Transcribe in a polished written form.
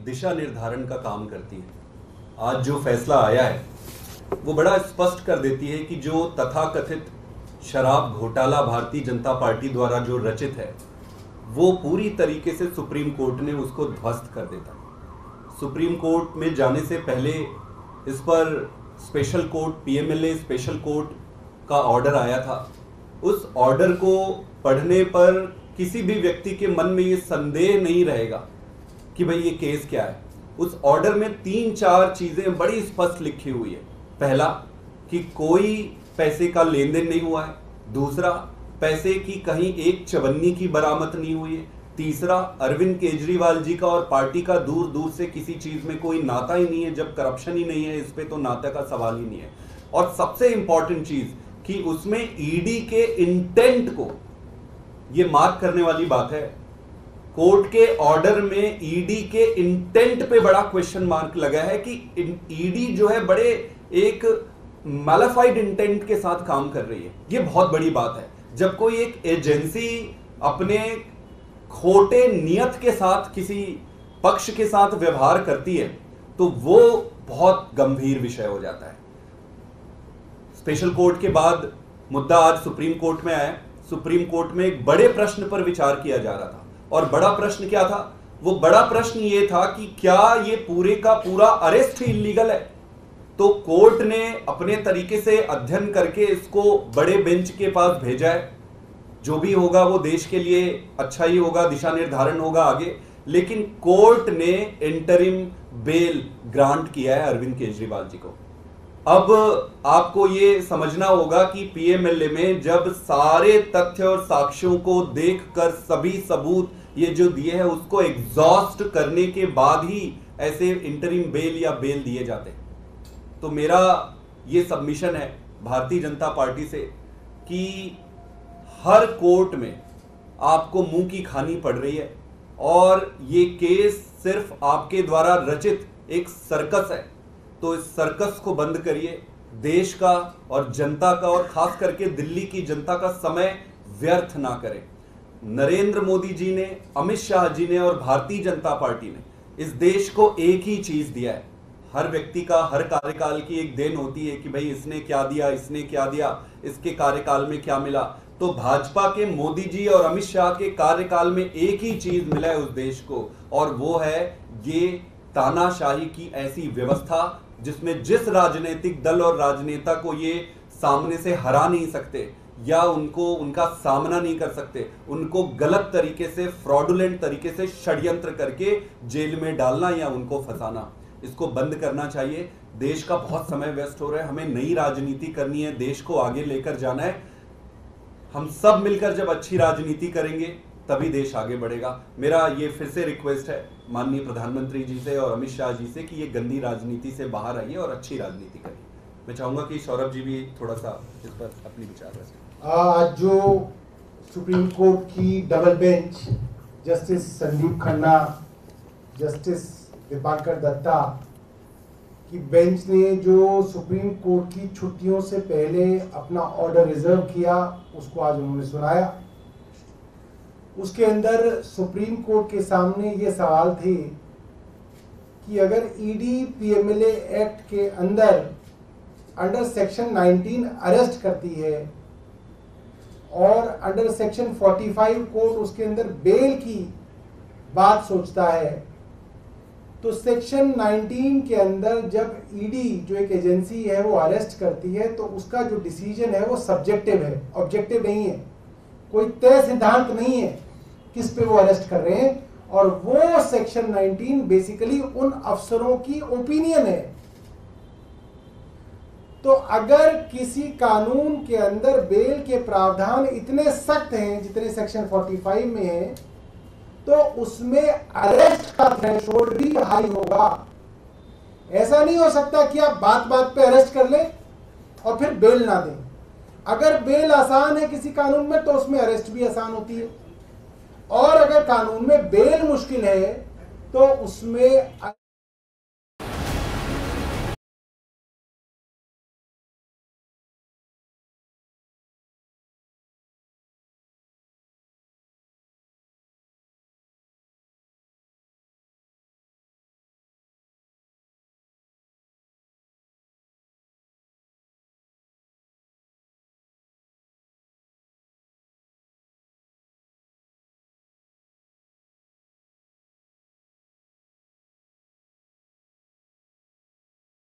दिशा निर्धारण का काम करती है। आज जो फैसला आया है वो बड़ा स्पष्ट कर देती है कि जो तथाकथित शराब घोटाला भारतीय जनता पार्टी द्वारा जो रचित है वो पूरी तरीके से सुप्रीम कोर्ट ने उसको ध्वस्त कर देता है। सुप्रीम कोर्ट में जाने से पहले इस पर special court PMLA special court का ऑर्डर आया था। उस ऑर्डर को पढ़ने पर किसी भी व्यक्ति के मन में ये संदेह नहीं रहेगा कि भाई ये केस क्या है। उस ऑर्डर में 3-4 चीजें बड़ी स्पष्ट लिखी हुई है। पहला कि कोई पैसे का लेन देन नहीं हुआ है। दूसरा, पैसे की कहीं एक चवन्नी की बरामद नहीं हुई है। तीसरा, अरविंद केजरीवाल जी का और पार्टी का दूर दूर से किसी चीज में कोई नाता ही नहीं है। जब करप्शन ही नहीं है इस पे तो नाते का सवाल ही नहीं है। और सबसे इंपॉर्टेंट चीज कि उसमें ईडी के इंटेंट को ये मार्क करने वाली बात है। कोर्ट के ऑर्डर में ईडी के इंटेंट पे बड़ा क्वेश्चन मार्क लगा है कि ईडी जो है बड़े एक मैलिफाइड इंटेंट के साथ काम कर रही है। ये बहुत बड़ी बात है। जब कोई एक एजेंसी अपने खोटे नियत के साथ किसी पक्ष के साथ व्यवहार करती है तो वो बहुत गंभीर विषय हो जाता है। स्पेशल कोर्ट के बाद मुद्दा आज सुप्रीम कोर्ट में आया। सुप्रीम कोर्ट में एक बड़े प्रश्न पर विचार किया जा रहा था। और बड़ा प्रश्न क्या था? वो बड़ा प्रश्न ये था कि क्या ये पूरे का पूरा अरेस्ट ही इलीगल है। तो कोर्ट ने अपने तरीके से अध्ययन करके इसको बड़े बेंच के पास भेजा है। जो भी होगा वो देश के लिए अच्छा ही होगा, दिशा निर्धारण होगा आगे। लेकिन कोर्ट ने इंटरिम बेल ग्रांट किया है अरविंद केजरीवाल जी को। अब आपको ये समझना होगा कि पीएमएलए में जब सारे तथ्य और साक्ष्यों को देखकर सभी सबूत ये जो दिए हैं उसको एग्जॉस्ट करने के बाद ही ऐसे इंटरिम बेल या बेल दिए जाते हैं। तो मेरा ये सबमिशन है भारतीय जनता पार्टी से कि हर कोर्ट में आपको मुंह की खानी पड़ रही है और ये केस सिर्फ आपके द्वारा रचित एक सर्कस है। तो इस सर्कस को बंद करिए। देश का और जनता का और खास करके दिल्ली की जनता का समय व्यर्थ ना करें। नरेंद्र मोदी जी ने, अमित शाह जी ने और भारतीय जनता पार्टी ने इस देश को एक ही चीज दिया है। हर व्यक्ति का हर कार्यकाल की एक देन होती है कि भाई इसने क्या दिया, इसने क्या दिया, इसके कार्यकाल में क्या मिला। तो भाजपा के मोदी जी और अमित शाह के कार्यकाल में एक ही चीज मिला है उस देश को, और वो है ये तानाशाही की ऐसी व्यवस्था जिसमें जिस राजनीतिक दल और राजनेता को ये सामने से हरा नहीं सकते या उनका सामना नहीं कर सकते, उनको गलत तरीके से, फ्रॉडुलेंट तरीके से षड्यंत्र करके जेल में डालना या उनको फंसाना, इसको बंद करना चाहिए। देश का बहुत समय वेस्ट हो रहा है। हमें नई राजनीति करनी है, देश को आगे लेकर जाना है। हम सब मिलकर जब अच्छी राजनीति करेंगे तभी देश आगे बढ़ेगा। मेरा ये फिर से रिक्वेस्ट है माननीय प्रधानमंत्री जी से और अमित शाह जी से कि ये गंदी राजनीति से बाहर आइए और अच्छी राजनीति करिए। मैं चाहूंगा कि सौरभ जी भी थोड़ा सा इस पर अपनी विचार रखें। आज जो सुप्रीम कोर्ट की double bench justice Sandeep Khanna, justice Dipankar Datta की बेंच ने जो सुप्रीम कोर्ट की छुट्टियों से पहले अपना ऑर्डर रिजर्व किया उसको आज उन्होंने सुनाया। उसके अंदर सुप्रीम कोर्ट के सामने ये सवाल थे कि अगर ईडी पीएमएलए एक्ट के अंडर सेक्शन 19 अरेस्ट करती है और अंडर सेक्शन 45 कोर्ट उसके अंदर बेल की बात सोचता है, तो सेक्शन 19 के अंदर जब ईडी जो एक एजेंसी है वो अरेस्ट करती है तो उसका जो डिसीजन है वो सब्जेक्टिव है, ऑब्जेक्टिव नहीं है। कोई तय सिद्धांत नहीं है किस पे वो अरेस्ट कर रहे हैं, और वो सेक्शन 19 बेसिकली उन अफसरों की ओपिनियन है। तो अगर किसी कानून के अंदर बेल के प्रावधान इतने सख्त हैं जितने सेक्शन 45 में है, तो उसमें अरेस्ट का थ्रेशोल्ड भी हाई होगा। ऐसा नहीं हो सकता कि आप बात बात पे अरेस्ट कर लें और फिर बेल ना दें। अगर बेल आसान है किसी कानून में तो उसमें अरेस्ट भी आसान होती है, और अगर कानून में बेल मुश्किल है तो उसमें